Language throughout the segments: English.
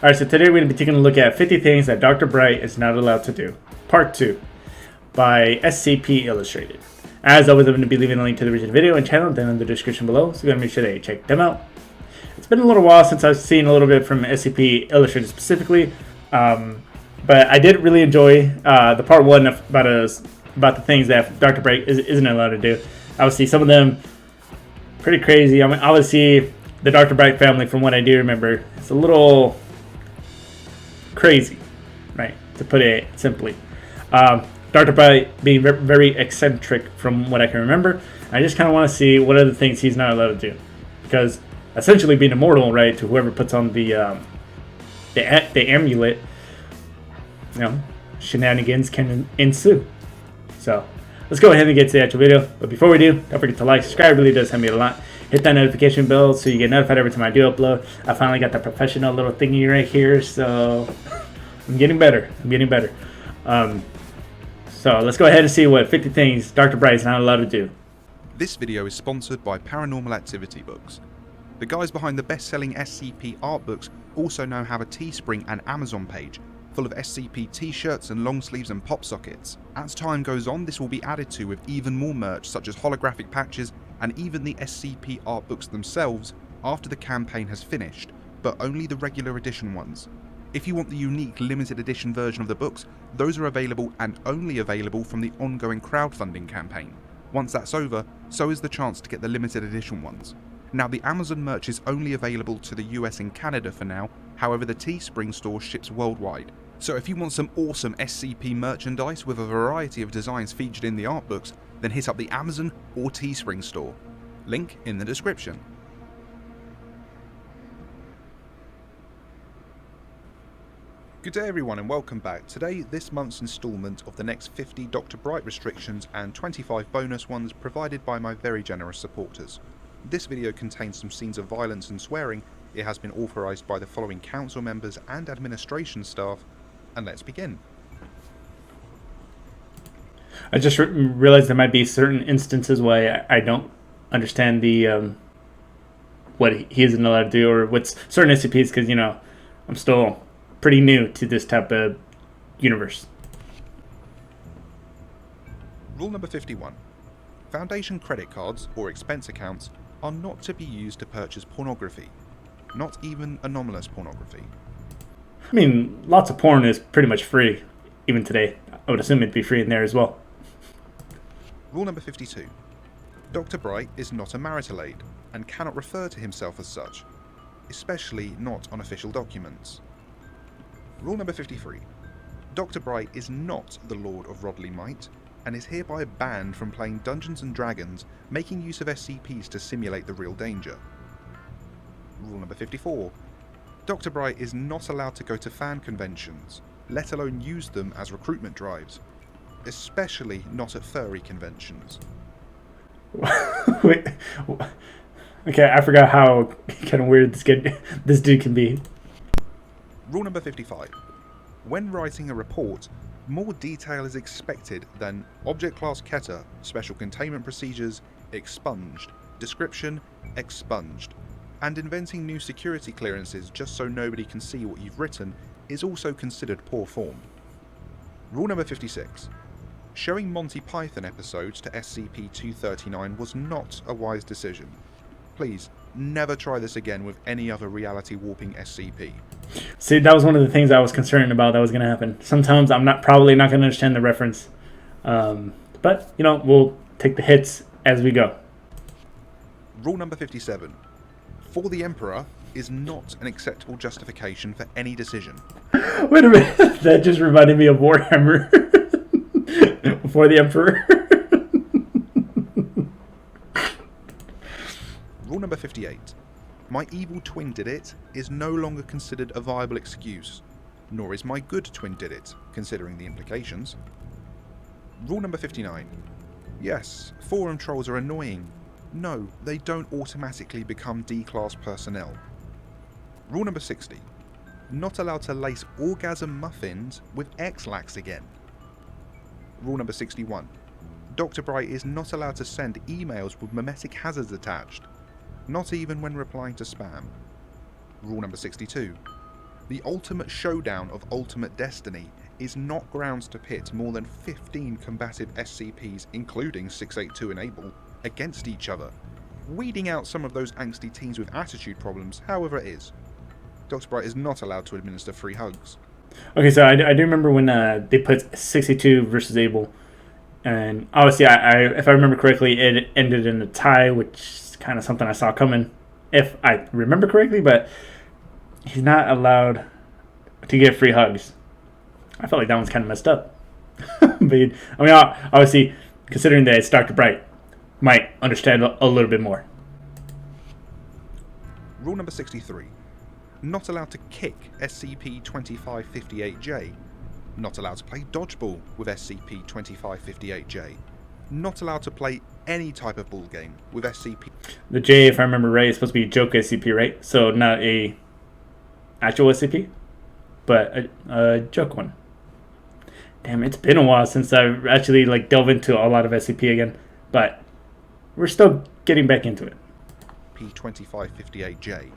Alright, so today we're going to be taking a look at 50 things that Dr. Bright is not allowed to do. Part 2 by SCP Illustrated. As always, I'm going to be leaving a link to the original video and channel down in the description below, so go ahead and make sure that you check them out. It's been a little while since I've seen a little bit from SCP Illustrated specifically, but I did really enjoy the part 1 about the things that Dr. Bright isn't allowed to do. Obviously, some of them pretty crazy. I mean, obviously, the Dr. Bright family, from what I do remember, it's a little crazy, right, to put it simply. Dr. Bright being very eccentric from what I can remember. I just kind of want to see what other things he's not allowed to do, because essentially being immortal, right, to whoever puts on the amulet, you know, shenanigans can ensue. So let's go ahead and get to the actual video. But before we do, don't forget to like, subscribe. It really does help me a lot. Hit that notification bell so you get notified every time I do upload. I finally got the professional little thingy right here, so I'm getting better. So let's go ahead and see what 50 things Dr. Bright is not allowed to do. This video is sponsored by Paranormal Activity Books. The guys behind the best-selling SCP art books also now have a Teespring and Amazon page full of SCP t-shirts and long sleeves and pop sockets. As time goes on, this will be added to with even more merch such as holographic patches and even the SCP art books themselves after the campaign has finished, but only the regular edition ones. If you want the unique limited edition version of the books, those are available and only available from the ongoing crowdfunding campaign. Once that's over, so is the chance to get the limited edition ones. Now, the Amazon merch is only available to the US and Canada for now, however the Teespring store ships worldwide. So if you want some awesome SCP merchandise with a variety of designs featured in the art books, then hit up the Amazon or Teespring store. Link in the description. Good day everyone and welcome back. Today, this month's instalment of the next 50 Dr. Bright restrictions and 25 bonus ones provided by my very generous supporters. This video contains some scenes of violence and swearing. It has been authorised by the following council members and administration staff, and let's begin. I just realized there might be certain instances where I don't understand the what he isn't allowed to do, or what's certain SCPs, because, you know, I'm still pretty new to this type of universe. Rule number 51. Foundation credit cards or expense accounts are not to be used to purchase pornography, not even anomalous pornography. I mean, lots of porn is pretty much free, even today. I would assume it'd be free in there as well. Rule number 52. Dr. Bright is not a marital aid and cannot refer to himself as such, especially not on official documents. Rule number 53. Dr. Bright is not the Lord of Rodley Might and is hereby banned from playing Dungeons & Dragons, making use of SCPs to simulate the real danger. Rule number 54. Dr. Bright is not allowed to go to fan conventions, let alone use them as recruitment drives, especially not at furry conventions. Wait, okay, I forgot how kind of weird this dude can be. Rule number 55. When writing a report, more detail is expected than Object Class Keter, Special Containment Procedures, expunged, description, expunged, and inventing new security clearances just so nobody can see what you've written is also considered poor form. Rule number 56. Showing Monty Python episodes to SCP-239 was not a wise decision. Please, never try this again with any other reality warping SCP. See, that was one of the things I was concerned about that was going to happen. Sometimes I'm probably not going to understand the reference. But, you know, we'll take the hits as we go. Rule number 57. For the Emperor is not an acceptable justification for any decision. Wait a minute. That just reminded me of Warhammer. For the Emperor. Rule number 58. My evil twin did it is no longer considered a viable excuse, nor is my good twin did it, considering the implications. Rule number 59. Yes, forum trolls are annoying. No, they don't automatically become D-class personnel. Rule number 60. Not allowed to lace orgasm muffins with X-Lax again. Rule number 61. Dr. Bright is not allowed to send emails with memetic hazards attached, not even when replying to spam. Rule number 62. The ultimate showdown of Ultimate Destiny is not grounds to pit more than 15 combative SCPs, including 682 and Able, against each other, weeding out some of those angsty teens with attitude problems, however it is. Dr. Bright is not allowed to administer free hugs. Okay, so I do remember when they put 62 versus Able, and obviously, if I remember correctly, it ended in a tie, which is kind of something I saw coming, if I remember correctly, but he's not allowed to get free hugs. I felt like that one's kind of messed up. But, I mean, obviously, considering that it's Dr. Bright, might understand a little bit more. Rule number 63. Not allowed to kick SCP-2558-J. Not allowed to play dodgeball with SCP-2558-J. Not allowed to play any type of ball game with SCP. The J, if I remember right, is supposed to be a joke SCP, right? So not a actual SCP, but a joke one. Damn, it's been a while since I've actually delved into a lot of SCP again, but we're still getting back into it. P2558J.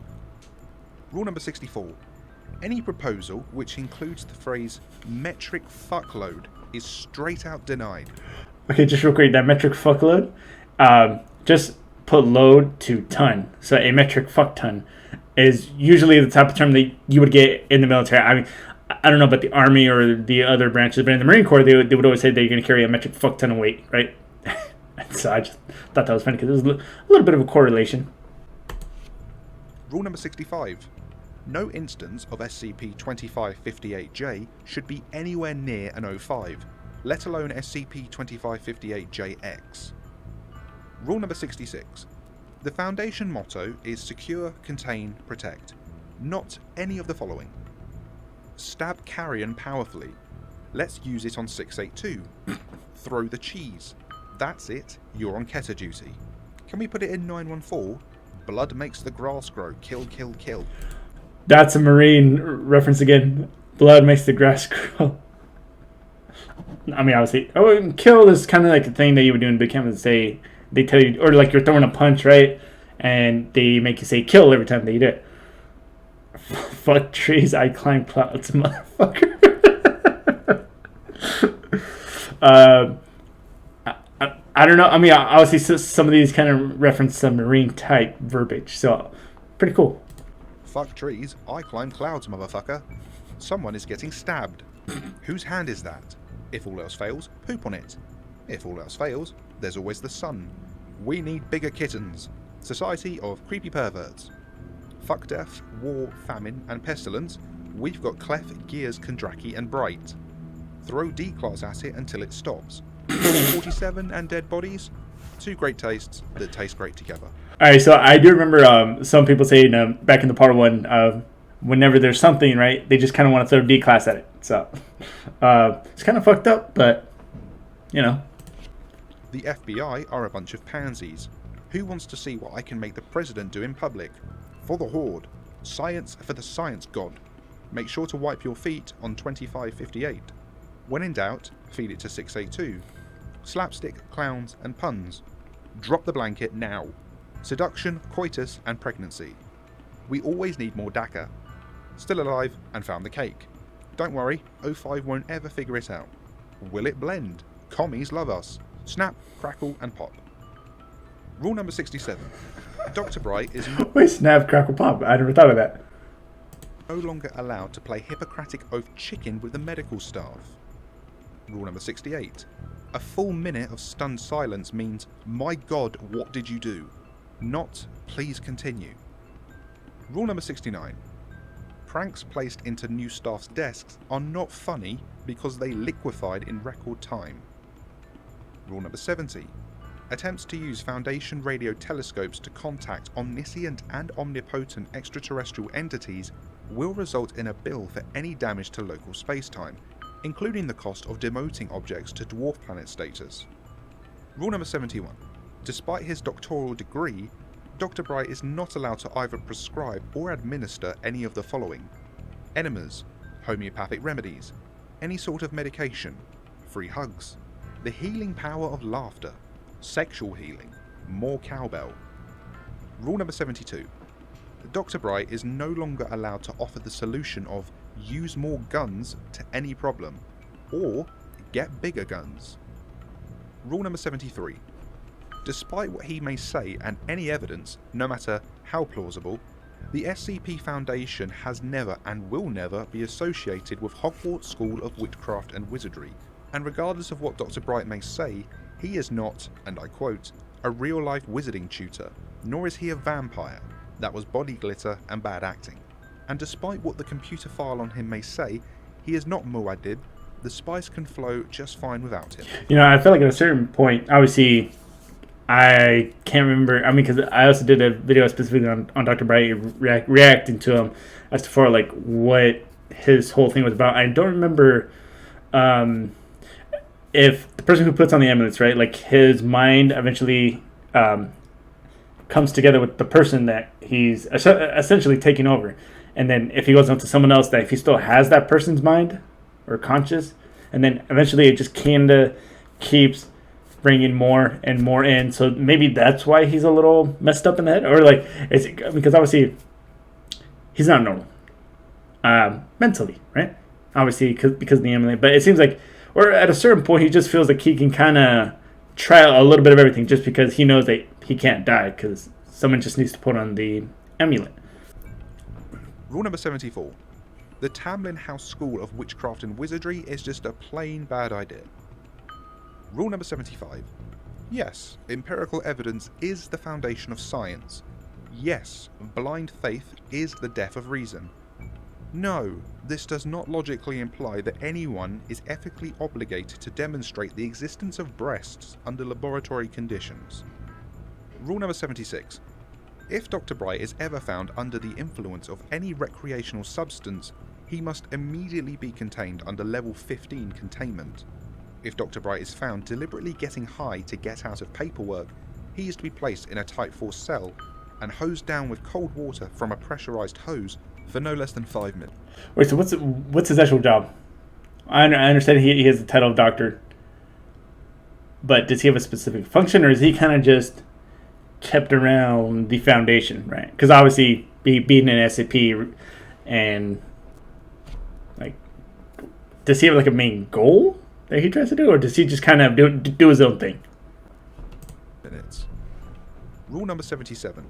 Rule number 64. Any proposal which includes the phrase metric fuckload is straight out denied. Okay, just real quick, that metric fuckload, just put load to ton. So a metric fuck ton is usually the type of term that you would get in the military. I mean, I don't know about the Army or the other branches, but in the Marine Corps, they would always say that you're going to carry a metric fuck ton of weight, right? So I just thought that was funny because there's a little bit of a correlation. Rule number 65. No instance of SCP-2558-J should be anywhere near an O5, let alone SCP-2558-JX. Rule number 66. The Foundation motto is Secure, Contain, Protect. Not any of the following. Stab carrion powerfully. Let's use it on 682. Throw the cheese. That's it, you're on Keter duty. Can we put it in 914? Blood makes the grass grow. Kill, kill, kill. That's a Marine reference again. Blood makes the grass grow. I mean, obviously, kill is kind of like a thing that you would do in boot camp and say, they tell you, or like you're throwing a punch, right? And they make you say kill every time that you do it. Fuck trees, I climb clouds, motherfucker. I don't know. I mean, obviously, some of these kind of reference some Marine type verbiage, so pretty cool. Fuck trees, I climb clouds, motherfucker. Someone is getting stabbed. Whose hand is that? If all else fails, poop on it. If all else fails, there's always the sun. We need bigger kittens. Society of creepy perverts. Fuck death, war, famine, and pestilence. We've got Clef, Gears, Kondraki, and Bright. Throw D-class at it until it stops. 47 and dead bodies. Two great tastes that taste great together. Alright, so I do remember some people saying back in the part one, whenever there's something, right, they just kind of want to throw D-class at it. So it's kind of fucked up, but, you know. The FBI are a bunch of pansies. Who wants to see what I can make the president do in public? For the Horde. Science for the science god. Make sure to wipe your feet on 2558. When in doubt, feed it to 682. Slapstick, clowns, and puns. Drop the blanket now. Seduction, coitus, and pregnancy. We always need more DACA. Still alive and found the cake. Don't worry, O5 won't ever figure it out. Will it blend? Commies love us. Snap, crackle, and pop. Rule number 67. Dr. Bright is Wait, snap, crackle, pop. I never thought of that. no longer allowed to play Hippocratic Oath chicken with the medical staff. Rule number 68. A full minute of stunned silence means, my god, what did you do? Not, please continue. Rule number 69. Pranks placed into new staff's desks are not funny because they liquefied in record time. Rule number 70. Attempts to use Foundation radio telescopes to contact omniscient and omnipotent extraterrestrial entities will result in a bill for any damage to local spacetime, including the cost of demoting objects to dwarf planet status. Rule number 71. Despite his doctoral degree, Dr. Bright is not allowed to either prescribe or administer any of the following: enemas, homeopathic remedies, any sort of medication, free hugs, the healing power of laughter, sexual healing, more cowbell. Rule number 72. Dr. Bright is no longer allowed to offer the solution of use more guns to any problem, or get bigger guns. Rule number 73. Despite what he may say and any evidence, no matter how plausible, the SCP Foundation has never and will never be associated with Hogwarts School of Witchcraft and Wizardry, and regardless of what Dr. Bright may say, he is not, and I quote, a real-life wizarding tutor, nor is he a vampire. That was body glitter and bad acting. And despite what the computer file on him may say, he is not Muad'Dib. The spice can flow just fine without him. You know, I feel like at a certain point, obviously, I can't remember. I mean, because I also did a video specifically on Dr. Bright reacting to him as to for like what his whole thing was about. I don't remember if the person who puts on the ambulance, right, like his mind eventually comes together with the person that he's essentially taking over. And then if he goes on to someone else, that if he still has that person's mind or conscious, and then eventually it just kind of keeps bringing more and more in. So maybe that's why he's a little messed up in the head, or like it's because obviously he's not normal mentally, right? Obviously because of the amulet, but it seems like, or at a certain point, he just feels like he can kind of try a little bit of everything just because he knows that he can't die because someone just needs to put on the amulet. Rule number 74. The Tamlin House School of Witchcraft and Wizardry is just a plain bad idea. Rule number 75. Yes, empirical evidence is the foundation of science. Yes, blind faith is the death of reason. No, this does not logically imply that anyone is ethically obligated to demonstrate the existence of breasts under laboratory conditions. Rule number 76. If Dr. Bright is ever found under the influence of any recreational substance, he must immediately be contained under level 15 containment. If Dr. Bright is found deliberately getting high to get out of paperwork, he is to be placed in a Type 4 cell and hosed down with cold water from a pressurized hose for no less than 5 minutes. Wait, so what's his actual job? I understand he has the title of doctor, but does he have a specific function, or is he kind of just kept around the Foundation, right? Because obviously being an SCP, and like, does he have like a main goal that he tries to do, or does he just kind of do his own thing? Rule number 77.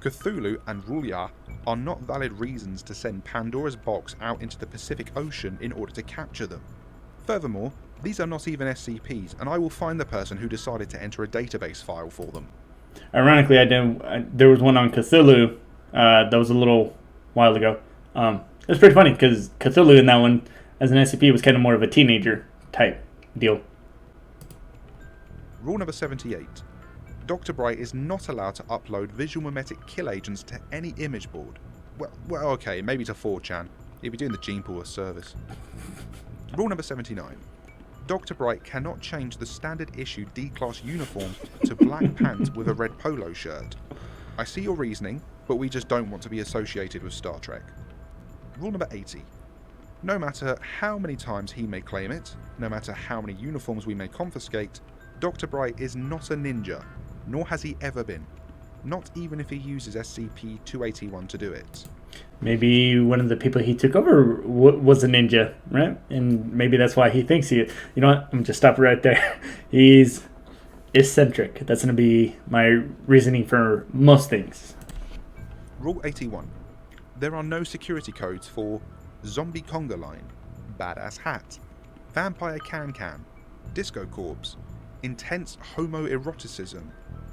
Cthulhu and R'lyeh are not valid reasons to send Pandora's box out into the Pacific Ocean in order to capture them. Furthermore, these are not even SCPs, and I will find the person who decided to enter a database file for them. Ironically, there was one on Cthulhu that was a little while ago. It was pretty funny because Cthulhu in that one, as an SCP, was kind of more of a teenager type deal. Rule number 78. Dr. Bright is not allowed to upload visual mimetic kill agents to any image board. Well, okay, maybe to 4chan. He'd be doing the gene pool a service. Rule number 79. Dr. Bright cannot change the standard issue D-Class uniform to black pants with a red polo shirt. I see your reasoning, but we just don't want to be associated with Star Trek. Rule number 80. No matter how many times he may claim it, no matter how many uniforms we may confiscate, Dr. Bright is not a ninja, nor has he ever been. Not even if he uses SCP-281 to do it. Maybe one of the people he took over was a ninja, right? And maybe that's why he thinks he... You know what? I'm going to just stop right there. He's eccentric. That's going to be my reasoning for most things. Rule 81. There are no security codes for Zombie Conga Line, Badass Hat, Vampire Can-Can, Disco Corpse, Intense Homoeroticism,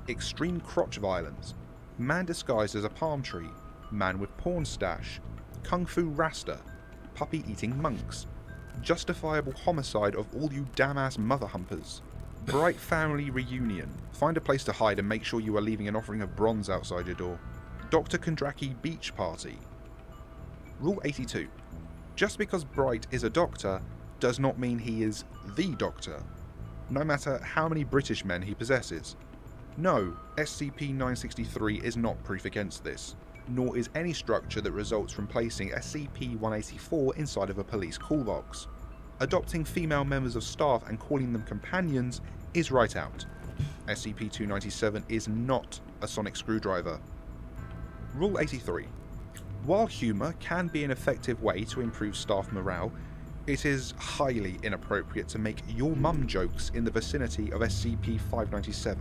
Extreme Crotch Violence, Man Disguised as a Palm Tree, Man with Porn Stash, Kung Fu Rasta, Puppy Eating Monks, Justifiable Homicide of All You Damn-Ass Mother Humpers, Bright Family Reunion, Find a Place to Hide and Make Sure You Are Leaving an Offering of Bronze outside your door, Dr. Kondraki Beach Party. Rule 82. Just because Bright is a doctor does not mean he is the Doctor, no matter how many British men he possesses. No, SCP-963 is not proof against this, nor is any structure that results from placing SCP-184 inside of a police call box. Adopting female members of staff and calling them companions is right out. SCP-297 is not a sonic screwdriver. Rule 83. While humour can be an effective way to improve staff morale, it is highly inappropriate to make your mum jokes in the vicinity of SCP-597. Wait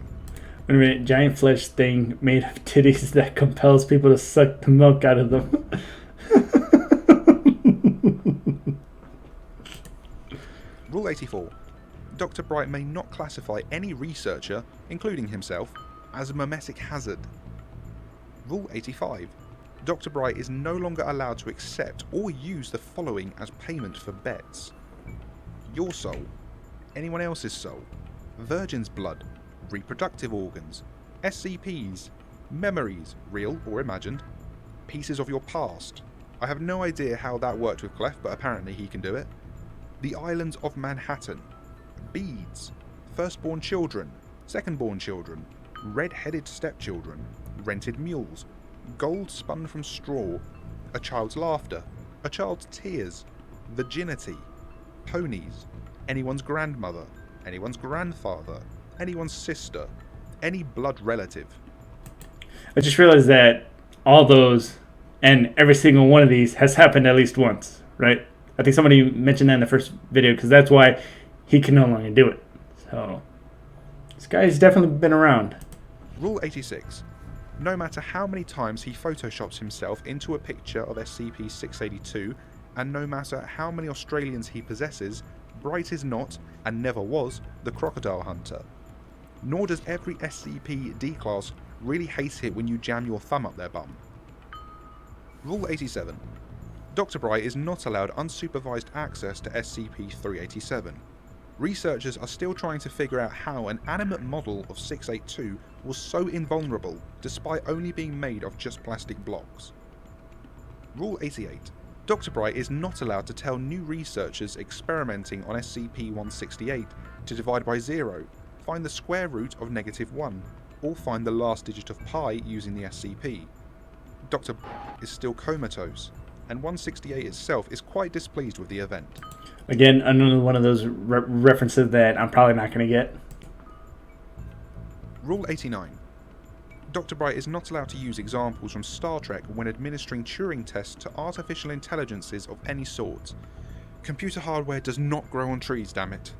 a minute, giant flesh thing made of titties that compels people to suck the milk out of them. Rule 84. Dr. Bright may not classify any researcher, including himself, as a memetic hazard. Rule 85. Dr. Bright is no longer allowed to accept or use the following as payment for bets: your soul, anyone else's soul, virgin's blood, reproductive organs, SCPs, memories, real or imagined, pieces of your past. I have no idea how that worked with Clef, but apparently he can do it. The islands of Manhattan, beads, firstborn children, secondborn children, red-headed stepchildren, rented mules, gold spun from straw, a child's laughter, a child's tears, virginity, ponies, anyone's grandmother, anyone's grandfather, anyone's sister, any blood relative. I just realized that all those and every single one of these has happened at least once, right? I think somebody mentioned that in the first video, because that's why he can no longer do it. So this guy's definitely been around. Rule 86. No matter how many times he photoshops himself into a picture of SCP-682, and no matter how many Australians he possesses, Bright is not, and never was, the crocodile hunter. Nor does every SCP D-Class really hate it when you jam your thumb up their bum. Rule 87. Dr. Bright is not allowed unsupervised access to SCP-387. Researchers are still trying to figure out how an animate model of 682 was so invulnerable despite only being made of just plastic blocks. Rule 88. Dr. Bright is not allowed to tell new researchers experimenting on SCP-168 to divide by 0, find the square root of -1, or find the last digit of pi using the SCP. Dr. is still comatose, and 168 itself is quite displeased with the event. Again, another one of those references that I'm probably not going to get. Rule 89. Dr. Bright is not allowed to use examples from Star Trek when administering Turing tests to artificial intelligences of any sort. Computer hardware does not grow on trees, damn it.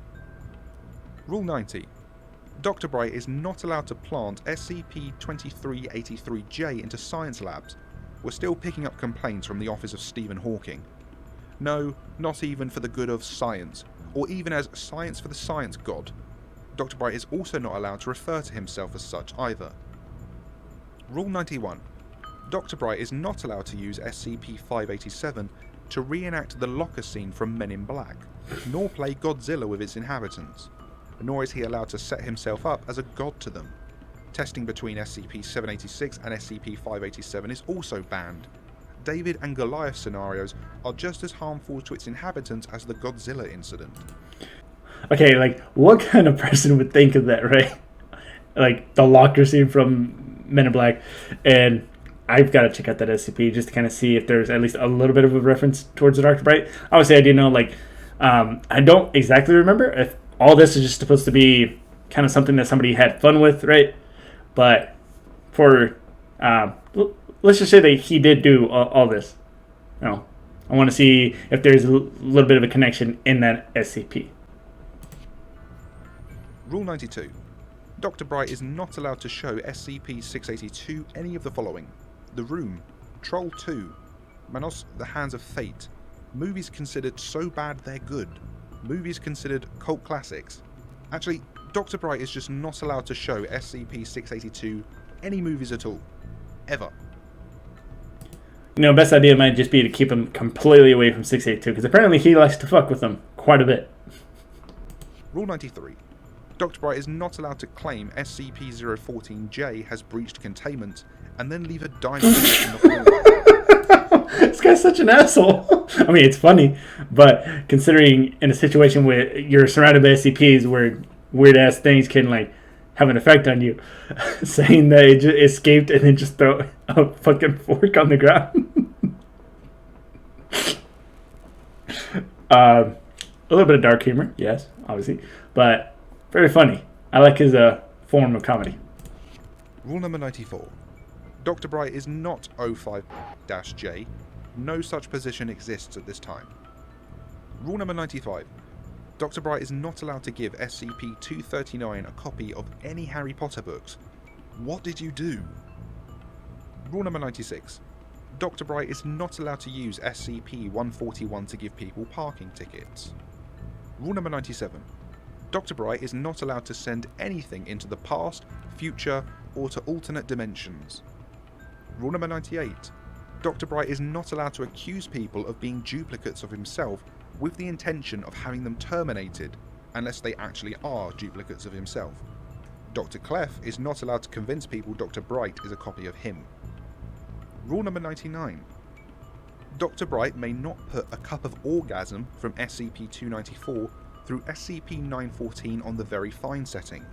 Rule 90. Dr. Bright is not allowed to plant SCP-2383-J into science labs. We're still picking up complaints from the office of Stephen Hawking. No, not even for the good of science, or even as science for the science god. Dr. Bright is also not allowed to refer to himself as such either. Rule 91. Dr. Bright is not allowed to use SCP-587 to reenact the locker scene from Men in Black, nor play Godzilla with its inhabitants, nor is he allowed to set himself up as a god to them. Testing between SCP-786 and SCP-587 is also banned. David and Goliath scenarios are just as harmful to its inhabitants as the Godzilla incident. Okay, like, what kind of person would think of that, right? Like, the locker scene from Men in Black. And I've got to check out that SCP just to kind of see if there's at least a little bit of a reference towards the Dr. Bright. Obviously, I do know, like, I don't exactly remember if all this is just supposed to be kind of something that somebody had fun with, right? But for, let's just say that he did do all this. No, I want to see if there's a little bit of a connection in that SCP. Rule 92. Dr. Bright is not allowed to show SCP-682 any of the following: The Room, Troll 2, Manos, The Hands of Fate, movies considered so bad they're good, movies considered cult classics. Actually, Dr. Bright is just not allowed to show SCP-682 any movies at all. Ever. You know, best idea might just be to keep him completely away from 682, because apparently he likes to fuck with them quite a bit. Rule 93. Dr. Bright is not allowed to claim SCP-014-J has breached containment and then leave a dynamite in the hallway. This guy's such an asshole. I mean, it's funny, but considering in a situation where you're surrounded by SCPs where weird-ass things can, like, have an effect on you, saying that it just escaped and then just throw a fucking fork on the ground. A little bit of dark humor, yes, obviously, but very funny. I like his form of comedy. Rule number 94. Dr. Bright is not O5-J. No such position exists at this time. Rule number 95. Dr. Bright is not allowed to give SCP-239 a copy of any Harry Potter books. What did you do? Rule number 96. Dr. Bright is not allowed to use SCP-141 to give people parking tickets. Rule number 97. Dr. Bright is not allowed to send anything into the past, future, or to alternate dimensions. Rule number 98. Dr. Bright is not allowed to accuse people of being duplicates of himself with the intention of having them terminated, unless they actually are duplicates of himself. Dr. Clef is not allowed to convince people Dr. Bright is a copy of him. Rule number 99. Dr. Bright may not put a cup of orgasm from SCP-294 through SCP-914 on the very fine setting.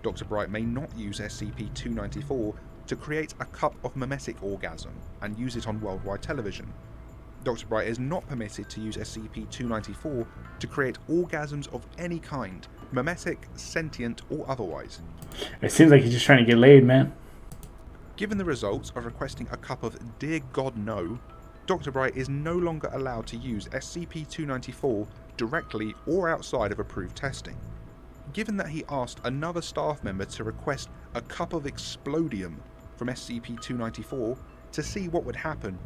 Dr. Bright may not use SCP-294 to create a cup of mimetic orgasm and use it on worldwide television. Dr. Bright is not permitted to use SCP-294 to create orgasms of any kind, mimetic, sentient, or otherwise. It seems like he's just trying to get laid, man. Given the results of requesting a cup of Dear God No, Dr. Bright is no longer allowed to use SCP-294 directly or outside of approved testing. Given that he asked another staff member to request a cup of Explodium from SCP-294 to see what would happen,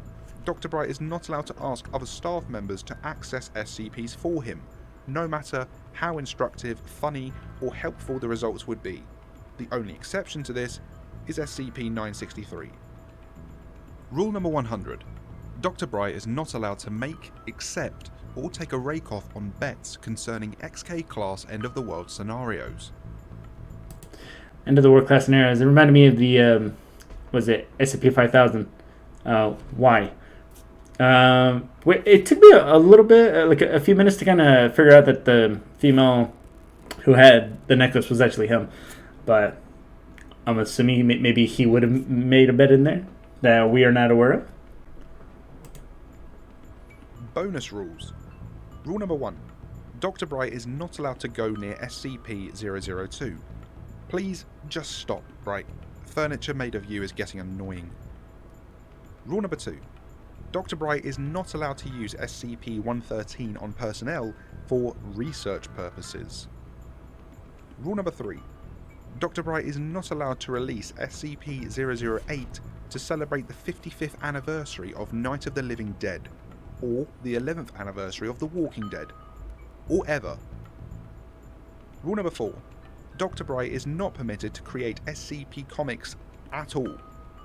Dr. Bright is not allowed to ask other staff members to access SCPs for him, no matter how instructive, funny, or helpful the results would be. The only exception to this is SCP-963. Rule number 100. Dr. Bright is not allowed to make, accept, or take a rake off on bets concerning XK class end of the world scenarios. End of the world class scenarios. It reminded me of the, was it SCP-5000? Why? It took me a little bit, like a few minutes to kind of figure out that the female who had the necklace was actually him. But I'm assuming maybe he would have made a bet in there that we are not aware of. Bonus rules. Rule number 1. Dr. Bright is not allowed to go near SCP-002. Please, just stop, Bright. Furniture made of you is getting annoying. Rule number 2. Dr. Bright is not allowed to use SCP-113 on personnel for research purposes. Rule number 3. Dr. Bright is not allowed to release SCP-008 to celebrate the 55th anniversary of Night of the Living Dead, or the 11th anniversary of The Walking Dead, or ever. Rule number 4. Dr. Bright is not permitted to create SCP comics at all.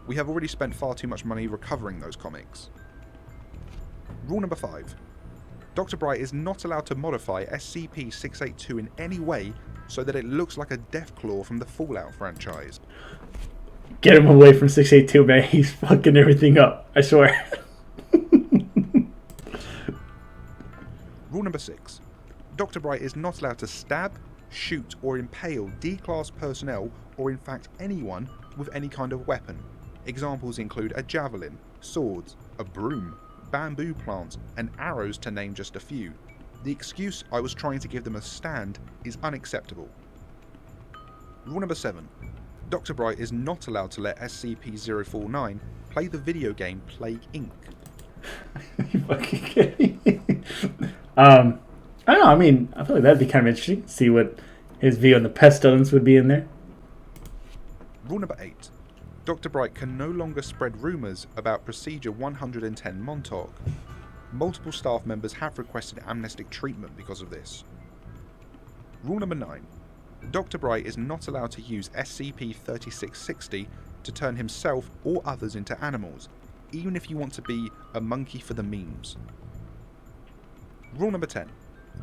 We have already spent far too much money recovering those comics. Rule number 5. Dr. Bright is not allowed to modify SCP-682 in any way so that it looks like a Deathclaw from the Fallout franchise. Get him away from 682, man. He's fucking everything up. I swear. Rule number 6. Dr. Bright is not allowed to stab, shoot, or impale D-Class personnel, or in fact anyone, with any kind of weapon. Examples include a javelin, swords, a broom, bamboo plants, and arrows, to name just a few. The excuse I was trying to give them a stand is unacceptable. Rule number 7. Dr. Bright is not allowed to let SCP-049 play the video game Plague Inc. You fucking kidding me? I don't know. I mean, I feel like that'd be kind of interesting. See what his view on the pestilence would be in there. Rule number 8. Dr. Bright can no longer spread rumours about Procedure 110 Montauk. Multiple staff members have requested amnestic treatment because of this. Rule number 9. Dr. Bright is not allowed to use SCP-3660 to turn himself or others into animals, even if you want to be a monkey for the memes. Rule number 10.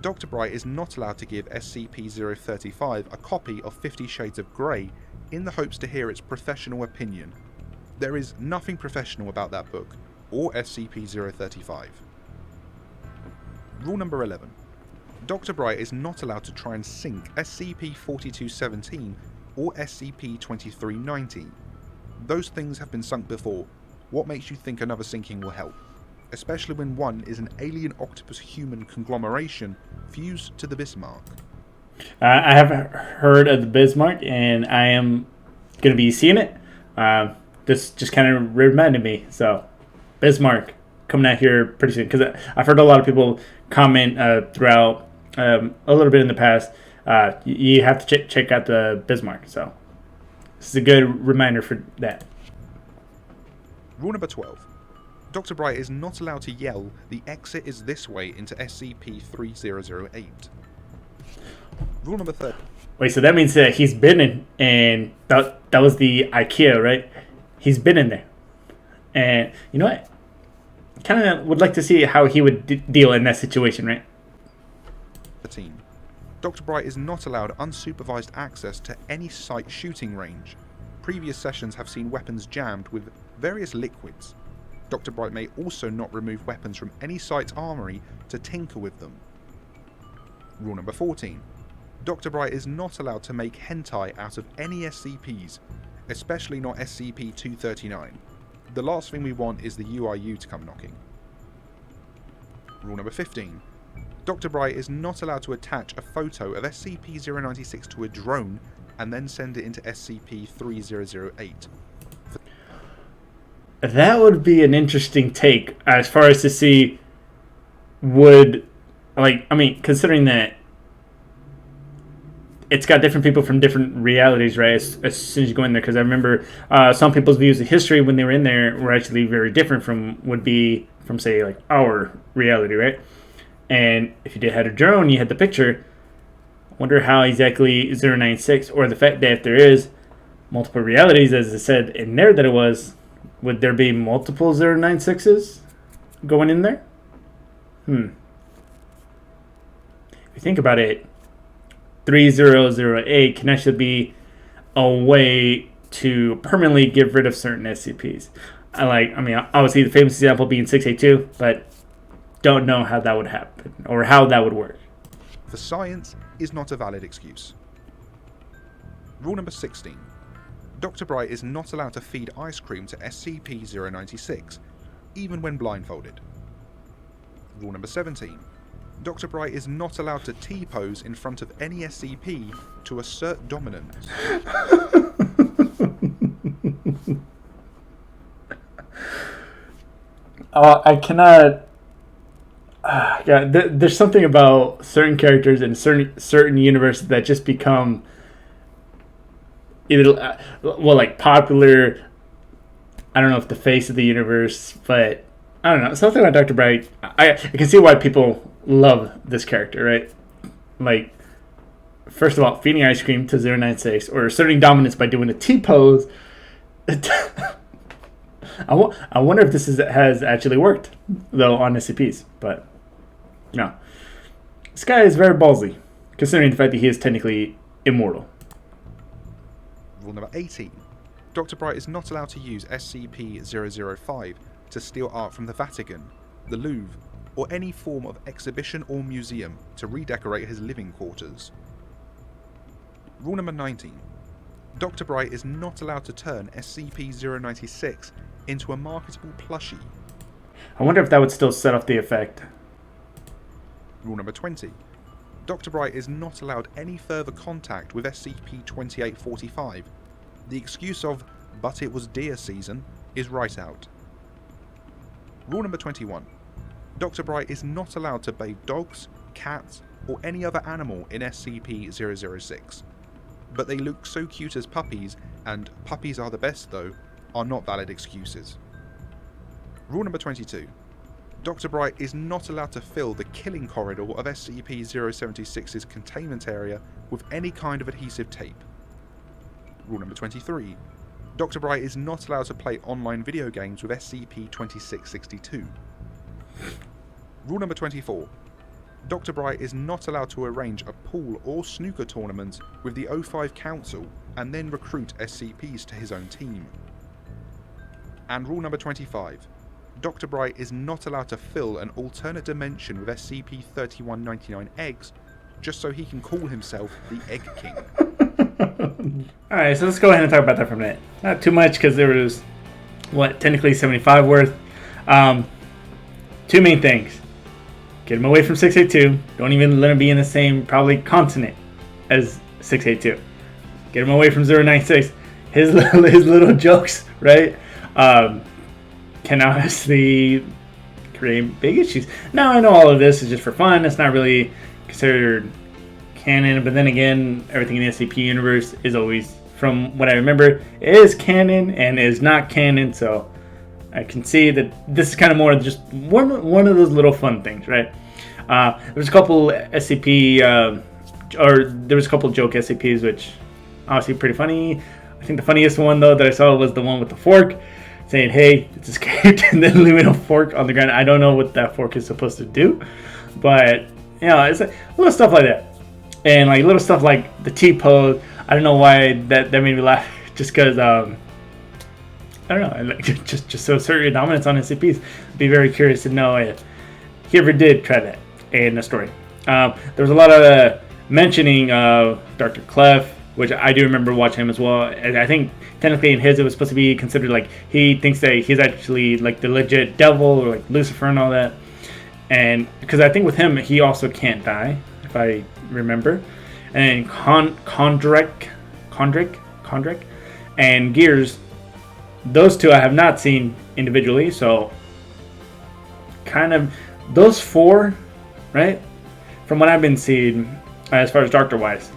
Dr. Bright is not allowed to give SCP-035 a copy of 50 Shades of Grey in the hopes to hear its professional opinion. There is nothing professional about that book, or SCP-035. Rule number 11. Dr. Bright is not allowed to try and sink SCP-4217 or SCP-2390. Those things have been sunk before. What makes you think another sinking will help? Especially when one is an alien octopus human conglomeration fused to the Bismarck. I have heard of the Bismarck, and I am going to be seeing it. Don't this just kind of reminded me. So, Bismarck coming out here pretty soon, because I've heard a lot of people comment throughout a little bit in the past. You have to check out the Bismarck. So, this is a good reminder for that. Rule number 12. Dr. Bright is not allowed to yell, "The exit is this way," into SCP-3008. Rule number 13. Wait, so that means that he's been in, and that was the IKEA, right? He's been in there. And you know what? Kind of would like to see how he would deal in that situation, right? 13. Dr. Bright is not allowed unsupervised access to any site shooting range. Previous sessions have seen weapons jammed with various liquids. Dr. Bright may also not remove weapons from any site's armory to tinker with them. Rule number 14. Dr. Bright is not allowed to make hentai out of any SCPs, especially not SCP-239. The last thing we want is the UIU to come knocking. Rule number 15. Dr. Bright is not allowed to attach a photo of SCP-096 to a drone and then send it into SCP-3008. That would be an interesting take as far as to see considering that it's got different people from different realities, right? As soon as you go in there, because I remember some people's views of history when they were in there were actually very different from say like our reality, right? And if you had a drone, you had the picture. I wonder how exactly 096, or the fact that if there is multiple realities, as it said in there that it was, would there be multiple 096s going in there? If you think about it, 3008 can actually be a way to permanently get rid of certain SCPs. Obviously the famous example being 682, but don't know how that would happen or how that would work. For science is not a valid excuse. Rule number 16. Dr. Bright is not allowed to feed ice cream to SCP-096, even when blindfolded. Rule number 17. Dr. Bright is not allowed to T-pose in front of any SCP to assert dominance. I cannot... there's something about certain characters in certain universes that just become either popular. I don't know if the face of the universe, but I don't know, something about Dr. Bright. I can see why people love this character, right? Like, first of all, feeding ice cream to 096 or asserting dominance by doing a T-pose. I wonder if this has actually worked though on SCPs, but no. This guy is very ballsy, considering the fact that he is technically immortal. Rule number 18. Dr. Bright is not allowed to use SCP-005 to steal art from the Vatican, the Louvre, or any form of exhibition or museum to redecorate his living quarters. Rule number 19. Dr. Bright is not allowed to turn SCP-096 into a marketable plushie. I wonder if that would still set off the effect. Rule number 20. Dr. Bright is not allowed any further contact with SCP-2845. The excuse of, "but it was deer season," is right out. Rule number 21. Dr. Bright is not allowed to bathe dogs, cats, or any other animal in SCP-006. But they look so cute as puppies, and "puppies are the best though," are not valid excuses. Rule number 22. Dr. Bright is not allowed to fill the killing corridor of SCP-076's containment area with any kind of adhesive tape. Rule number 23. Dr. Bright is not allowed to play online video games with SCP-2662. Rule number 24. Dr. Bright is not allowed to arrange a pool or snooker tournament with the O5 Council and then recruit SCPs to his own team. And rule number 25. Dr. Bright is not allowed to fill an alternate dimension with SCP-3199 eggs just so he can call himself the Egg King. Alright, so let's go ahead and talk about that for a minute. Not too much, because there was, technically 75 worth. Two main things. Get him away from 682. Don't even let him be in the same, probably, continent as 682. Get him away from 096. his little jokes, right? Can obviously create big issues. Now I know all of this is just for fun. It's not really considered canon, but then again, everything in the SCP universe is always, from what I remember, is canon and is not canon. So I can see that this is kind of more just one of those little fun things, right? There was a couple SCP, or there was a couple joke SCPs, which obviously pretty funny. I think the funniest one though that I saw was the one with the fork, saying, "Hey, it's escaped," and then leaving a fork on the ground. I don't know what that fork is supposed to do, but it's like little stuff like that, and like little stuff like the T pose. I don't know why that made me laugh, just because I don't know, just so assert your dominance on SCPs. I'd be very curious to know if he ever did try that in the story. There was a lot of mentioning of Dr. Clef, which I do remember watching him as well. And I think technically in his it was supposed to be considered like he thinks that he's actually like the legit devil or like Lucifer and all that. And because I think with him he also can't die, if I remember. And Kondrek and Gears, those two I have not seen individually, so kind of those four, right? From what I've been seeing, as far as Doctor wise,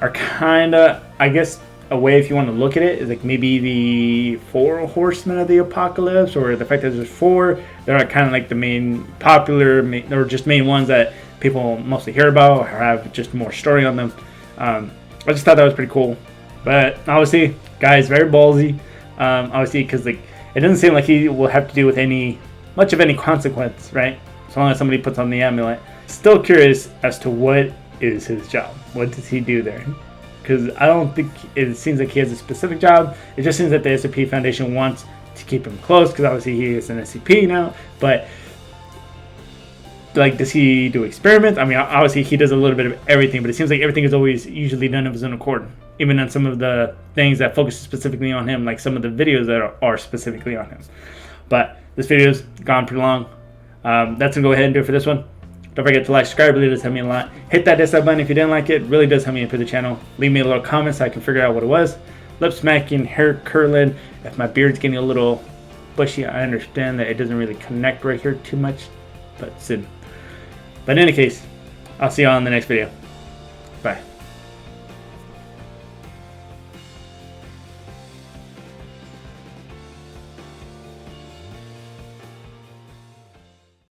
are kind of, I guess, a way if you want to look at it is like maybe the 4 horsemen of the apocalypse, or the fact that there's 4. They're kind of like the main popular, or just main ones that people mostly hear about or have just more story on them. I just thought that was pretty cool. But obviously, guy's very ballsy. Obviously, because like it doesn't seem like he will have to do with much of any consequence, right? As long as somebody puts on the amulet. Still curious as to what is his job. What does he do there? Because I don't think it seems like he has a specific job. It just seems that the SCP Foundation wants to keep him close because obviously he is an SCP now. But like, does he do experiments? I mean, obviously he does a little bit of everything, but it seems like everything is always usually done of his own accord. Even on some of the things that focus specifically on him, like some of the videos that are specifically on him. But this video's gone pretty long. That's gonna go ahead and do it for this one. Don't forget to like, subscribe, it really does help me a lot. Hit that dislike button if you didn't like it. It really does help me improve the channel. Leave me a little comment so I can figure out what it was. Lip smacking, hair curling. If my beard's getting a little bushy, I understand that it doesn't really connect right here too much, but soon. But in any case, I'll see you all in the next video. Bye.